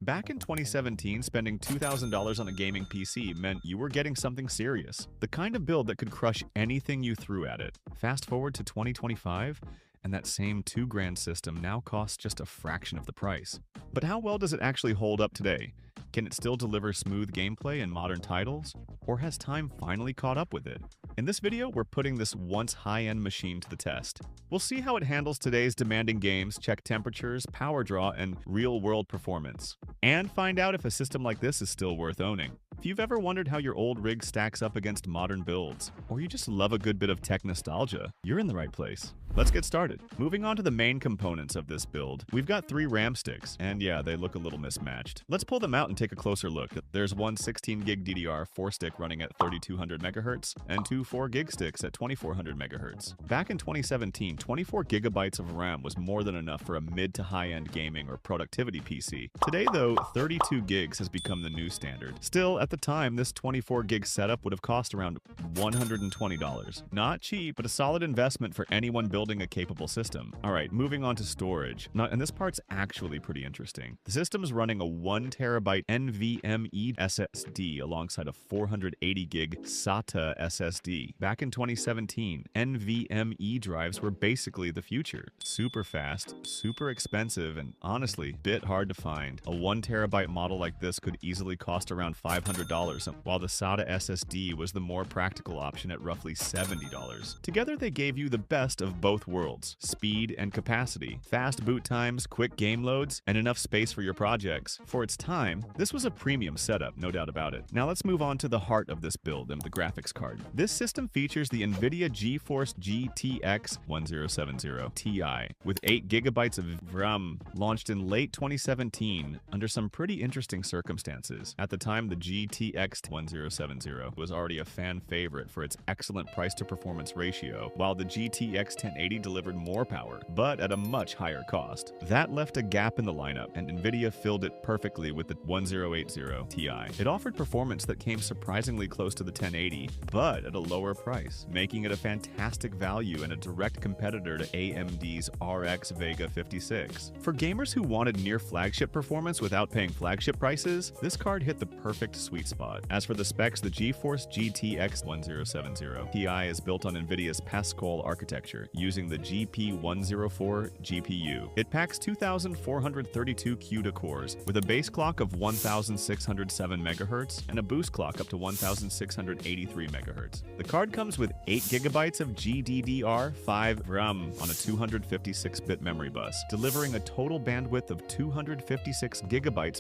Back in 2017, spending $2,000 on a gaming PC meant you were getting something serious, the kind of build that could crush anything you threw at it. Fast forward to 2025, and that same $2,000 system now costs just a fraction of the price. But how well does it actually hold up today? Can it still deliver smooth gameplay and modern titles? Or has time finally caught up with it? In this video, we're putting this once high-end machine to the test. We'll see how it handles today's demanding games, check temperatures, power draw, and real-world performance. And find out if a system like this is still worth owning. If you've ever wondered how your old rig stacks up against modern builds, or you just love a good bit of tech nostalgia, you're in the right place. Let's get started. Moving on to the main components of this build, we've got 3 RAM sticks, and yeah, they look a little mismatched. Let's pull them out and take a closer look. There's one 16GB DDR 4-stick running at 3200 MHz, and 2 4GB sticks at 2400 MHz. Back in 2017, 24GB of RAM was more than enough for a mid to high-end gaming or productivity PC. Today though, 32GB has become the new standard. Still, at the time, this 24GB setup would have cost around $120. Not cheap, but a solid investment for anyone building a capable system. Alright, moving on to storage. Now, and this part's actually pretty interesting. The system's running a 1TB NVMe SSD alongside a 480GB SATA SSD. Back in 2017, NVMe drives were basically the future. Super fast, super expensive, and honestly, bit hard to find. A 1TB model like this could easily cost around $500, while the SATA SSD was the more practical option at roughly $70. Together, they gave you the best of both worlds: speed and capacity, fast boot times, quick game loads, and enough space for your projects. For its time, this was a premium setup, no doubt about it. Now let's move on to the heart of this build and the graphics card. This system features the NVIDIA GeForce GTX 1070 Ti with 8GB of RAM, launched in late 2017 under some pretty interesting circumstances. At the time, the GTX 1070 was already a fan favorite for its excellent price-to-performance ratio, while the GTX 1080 delivered more power, but at a much higher cost. That left a gap in the lineup, and NVIDIA filled it perfectly with the 1080 Ti. It offered performance that came surprisingly close to the 1080, but at a lower price, making it a fantastic value and a direct competitor to AMD's RX Vega 56. For gamers who wanted near flagship performance without paying flagship prices, this card hit the perfect sweet spot. As for the specs, the GeForce GTX 1070 Ti is built on NVIDIA's Pascal architecture, using the GP104 GPU. It packs 2,432 CUDA cores, with a base clock of 1,607 MHz and a boost clock up to 1,683 MHz. The card comes with 8GB of GDDR5 RAM on a 256-bit memory bus, delivering a total bandwidth of 256 GB